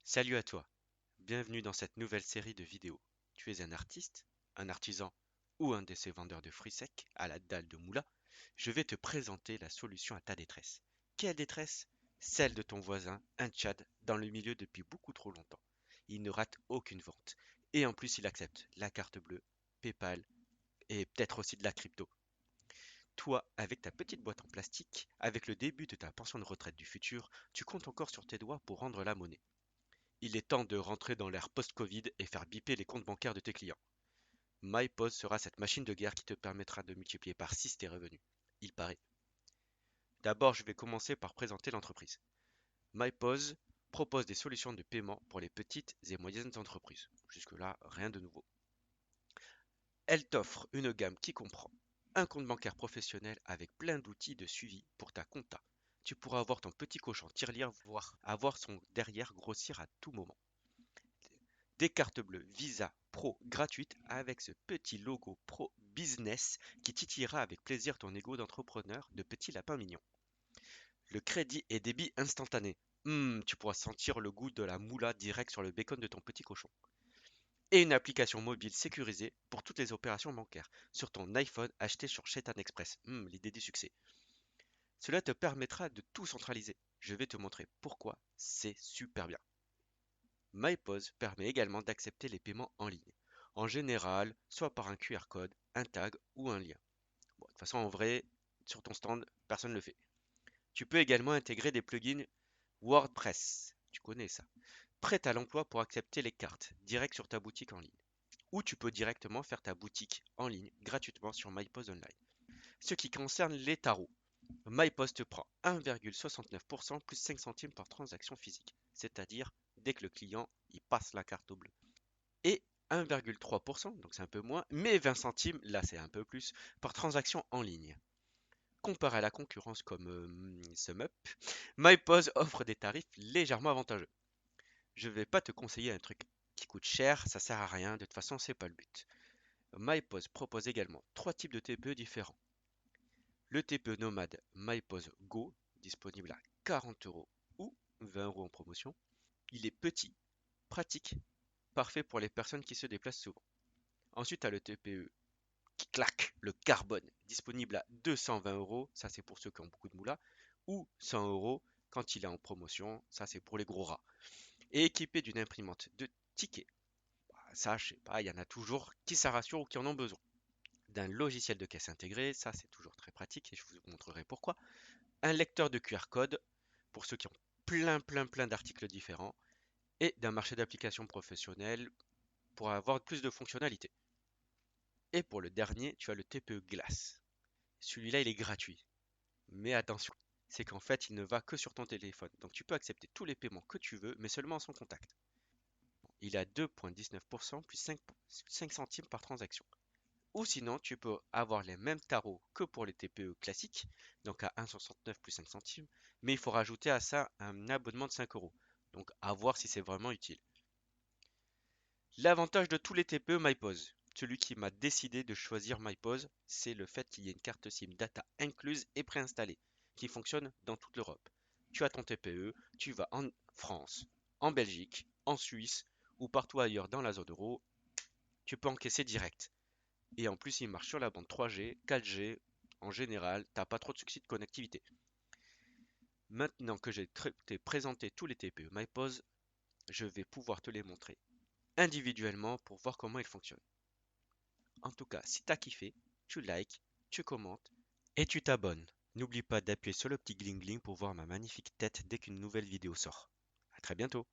Salut à toi, bienvenue dans cette nouvelle série de vidéos. Tu es un artiste, un artisan ou un de ces vendeurs de fruits secs à la dalle de moula. Je vais te présenter la solution à ta détresse. Quelle détresse? Celle de ton voisin, un Tchad, dans le milieu depuis beaucoup trop longtemps. Il ne rate aucune vente. Et en plus, il accepte la carte bleue, PayPal et peut-être aussi de la crypto. Toi, avec ta petite boîte en plastique, avec le début de ta pension de retraite du futur, tu comptes encore sur tes doigts pour rendre la monnaie. Il est temps de rentrer dans l'ère post-Covid et faire biper les comptes bancaires de tes clients. MyPOS sera cette machine de guerre qui te permettra de multiplier par 6 tes revenus. Il paraît. D'abord, je vais commencer par présenter l'entreprise. MyPOS propose des solutions de paiement pour les petites et moyennes entreprises. Jusque-là, rien de nouveau. Elle t'offre une gamme qui comprend un compte bancaire professionnel avec plein d'outils de suivi pour ta compta. Tu pourras avoir ton petit cochon tirelire, voire avoir son derrière grossir à tout moment. Des cartes bleues Visa Pro gratuites avec ce petit logo Pro Business qui titillera avec plaisir ton ego d'entrepreneur de petit lapin mignon. Le crédit et débit instantané. Tu pourras sentir le goût de la moula direct sur le bacon de ton petit cochon. Et une application mobile sécurisée pour toutes les opérations bancaires sur ton iPhone acheté sur Chetan Express. L'idée du succès. Cela te permettra de tout centraliser. Je vais te montrer pourquoi c'est super bien. MyPOS permet également d'accepter les paiements en ligne. En général, soit par un QR code, un tag ou un lien. Bon, de toute façon, en vrai, sur ton stand, personne ne le fait. Tu peux également intégrer des plugins WordPress. Tu connais ça. Prêt à l'emploi pour accepter les cartes direct sur ta boutique en ligne. Ou tu peux directement faire ta boutique en ligne gratuitement sur MyPOS Online. Ce qui concerne les tarots, MyPOS te prend 1,69% plus 5 centimes par transaction physique. C'est-à-dire dès que le client il passe la carte au bleu. Et 1,3%, donc c'est un peu moins, mais 20 centimes, là c'est un peu plus, par transaction en ligne. Comparé à la concurrence comme SumUp, MyPOS offre des tarifs légèrement avantageux. Je vais pas te conseiller un truc qui coûte cher, ça sert à rien, de toute façon c'est pas le but. MyPOS propose également trois types de TPE différents. Le TPE nomade MyPOS Go, disponible à 40 € ou 20 € en promotion. Il est petit, pratique, parfait pour les personnes qui se déplacent souvent. Ensuite, tu as le TPE qui claque, le carbone, disponible à 220 €, ça c'est pour ceux qui ont beaucoup de moula, ou 100 € quand il est en promotion, ça c'est pour les gros rats. Et équipé d'une imprimante de tickets, ça je sais pas, il y en a toujours qui ça rassure ou qui en ont besoin. D'un logiciel de caisse intégré, ça c'est toujours très pratique et je vous montrerai pourquoi. Un lecteur de QR code pour ceux qui ont plein d'articles différents et d'un marché d'applications professionnelles pour avoir plus de fonctionnalités. Et pour le dernier, tu as le TPE Glace. Celui-là, il est gratuit. Mais attention, c'est qu'en fait, il ne va que sur ton téléphone. Donc tu peux accepter tous les paiements que tu veux, mais seulement sans contact. Il est à 2,19% plus 5 centimes par transaction. Ou sinon, tu peux avoir les mêmes tarots que pour les TPE classiques, donc à 1,69 plus 5 centimes, mais il faut rajouter à ça un abonnement de 5 €. Donc à voir si c'est vraiment utile. L'avantage de tous les TPE MyPOS, celui qui m'a décidé de choisir MyPOS, c'est le fait qu'il y ait une carte SIM data incluse et préinstallée, qui fonctionne dans toute l'Europe. Tu as ton TPE, tu vas en France, en Belgique, en Suisse ou partout ailleurs dans la zone euro, tu peux encaisser direct. Et en plus, il marche sur la bande 3G, 4G, en général, t'as pas trop de soucis de connectivité. Maintenant que j'ai présenté tous les TPE MyPOS, je vais pouvoir te les montrer individuellement pour voir comment ils fonctionnent. En tout cas, si t'as kiffé, tu likes, tu commentes et tu t'abonnes. N'oublie pas d'appuyer sur le petit gling gling pour voir ma magnifique tête dès qu'une nouvelle vidéo sort. À très bientôt.